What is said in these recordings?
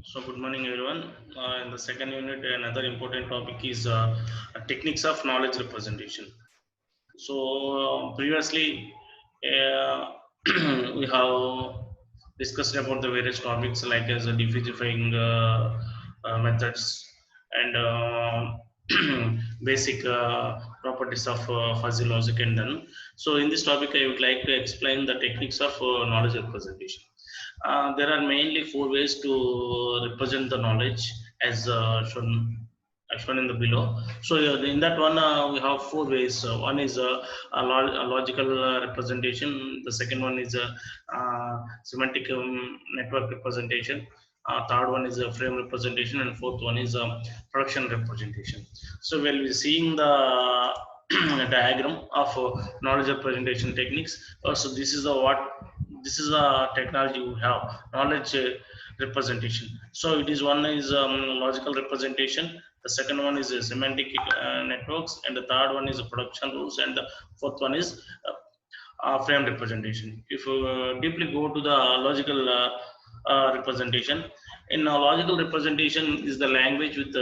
So good morning everyone. In the second unit, another important topic is techniques of knowledge representation. So previously, uh, we have discussed about the various topics like as diffusifying methods and basic properties of fuzzy logic and done. So in this topic, I would like to explain the techniques of knowledge representation. There are mainly four ways to represent the knowledge as shown in the below. So in that one, we have four ways. One is a logical representation. The second one is a semantic network representation. Third one is a frame representation, and fourth one is a production representation. So when we seeing the diagram of knowledge representation techniques, so this is a technology we have knowledge representation. So it is one is logical representation, the second one is semantic networks, and the third one is production rules, and the fourth one is frame representation. If you deeply go to the logical representation, in logical representation is the language with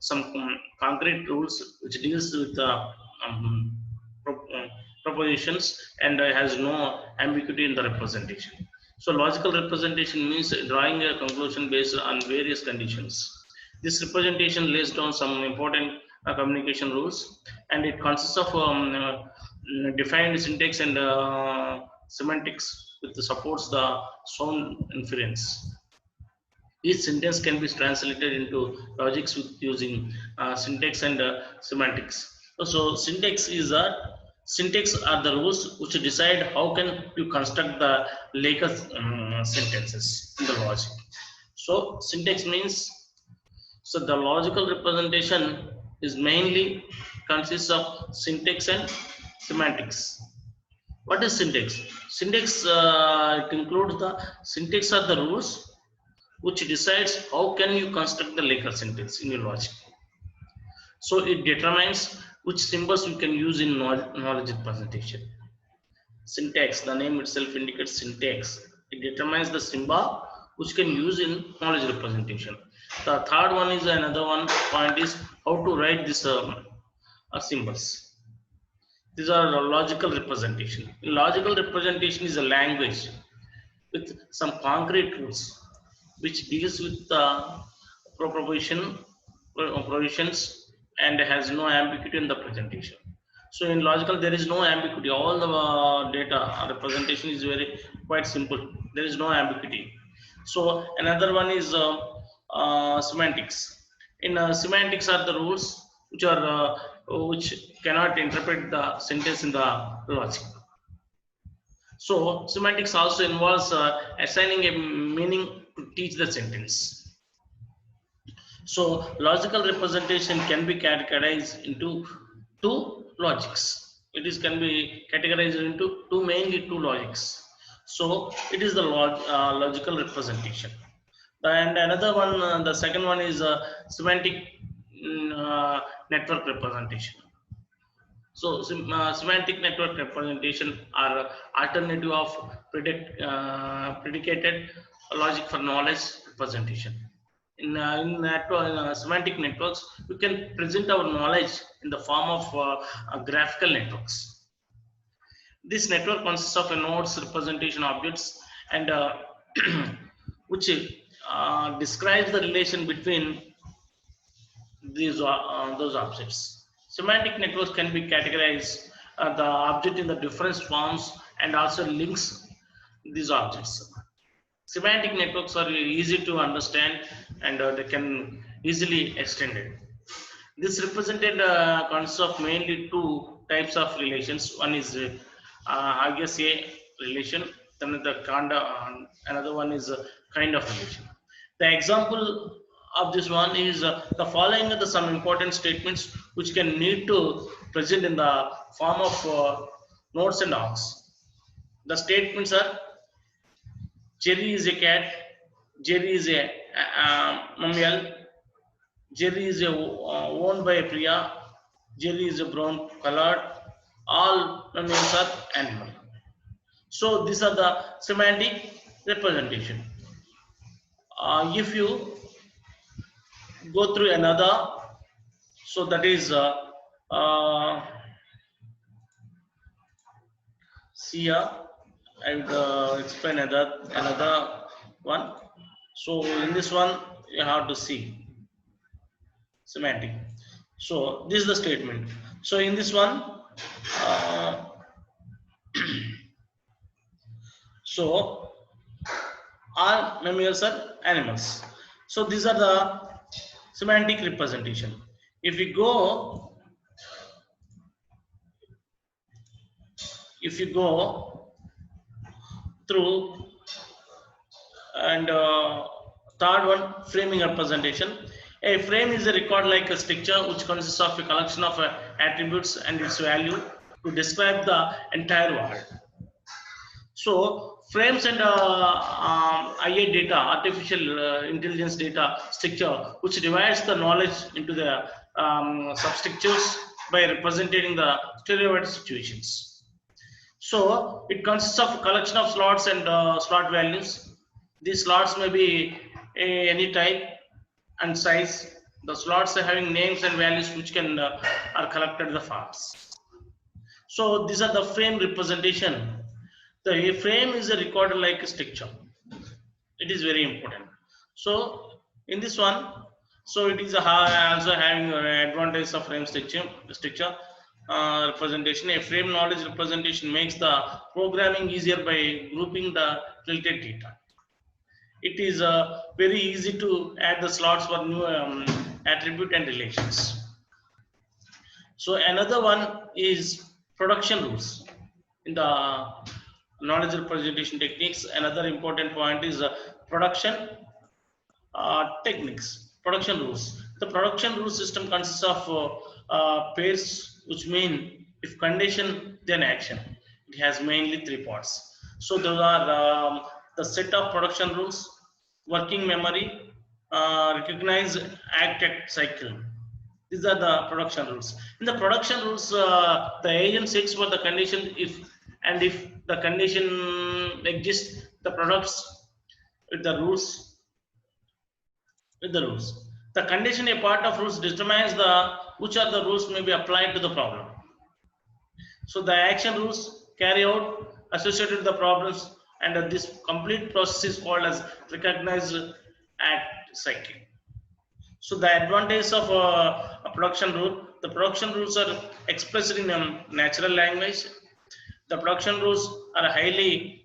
some concrete rules which deals with um, propositions and has no ambiguity in the representation. So logical representation means drawing a conclusion based on various conditions. This representation lays down some important communication rules, and it consists of defined syntax and semantics with supports the sound inference. Each sentence can be translated into logics with using syntax and semantics. So syntax are the rules which decide how can you construct the later sentences in the logic. So syntax means, so the logical representation is mainly consists of syntax and semantics. What is syntax? Syntax it includes the syntax are the rules which decides how can you construct the later sentence in your logic. So it determines which symbols you can use in knowledge representation. Syntax, the name itself indicates syntax. It determines the symbol which can use in knowledge representation. The third one is another one point is how to write these symbols. These are logical representation. Logical representation is a language with some concrete rules which deals with the proposition provisions and has no ambiguity in the presentation. So in logical there is no ambiguity. All the data representation is very quite simple. There is no ambiguity. So another one is semantics. In semantics are the rules which cannot interpret the sentence in the logic. So semantics also involves assigning a meaning to teach the sentence. So logical representation can be categorized into two logics. It is can be categorized into mainly two logics. So it is the logical representation. And another one, the second one is semantic network representation. So semantic network representation are alternative of predicated logic for knowledge representation. In semantic networks, we can present our knowledge in the form of graphical networks. This network consists of a nodes representation objects and which describes the relation between these those objects. Semantic networks can be categorized the object in the different forms and also links these objects. Semantic networks are easy to understand and they can easily extended. This represented consists of mainly two types of relations. One is I guess a relation, then the another one is a kind of relation. The example of this one is the following are the some important statements which can need to present in the form of nodes and arcs. The statements are Jerry is a cat, Jerry is a mammal, Jerry is owned by a Priya, Jerry is a brown colored, all mammals are animal. So these are the semantic representation. If you go through another, so that is see here, I will explain another one. So in this one you have to see semantic. So this is the statement. So in this one, uh, so all mammals are animals. So these are the semantic representation. If we go, through and third one, framing representation. A frame is a record like a structure which consists of a collection of attributes and its value to describe the entire world. So frames and IA data, artificial intelligence data structure, which divides the knowledge into the substructures by representing the stereotyped situations. So it consists of a collection of slots and slot values. These slots may be any type and size. The slots are having names and values which can are collected in the forms. So these are the frame representation. The frame is a recorded like a structure. It is very important. So in this one, so it is also having an advantage of frame structure representation. A frame knowledge representation makes the programming easier by grouping the related data. It is very easy to add the slots for new attribute and relations. So another one is production rules. In the knowledge representation techniques, another important point is production techniques, production rules. The production rule system consists of pairs, which mean if condition then action. It has mainly three parts. So those are the set of production rules, working memory, recognize, act cycle. These are the production rules. In the production rules, the agent checks for the condition if the condition exists, the products with the rules. The condition a part of rules determines which are the rules may be applied to the problem. So the action rules carry out associated with the problems, and this complete process is called as recognized act cycle. So the advantage of a production rule, the production rules are expressed in natural language. The production rules are highly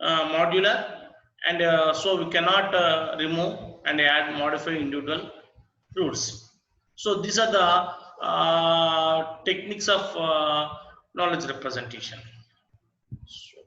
modular, and so we cannot remove and add modify individual rules. So these are the techniques of knowledge representation. So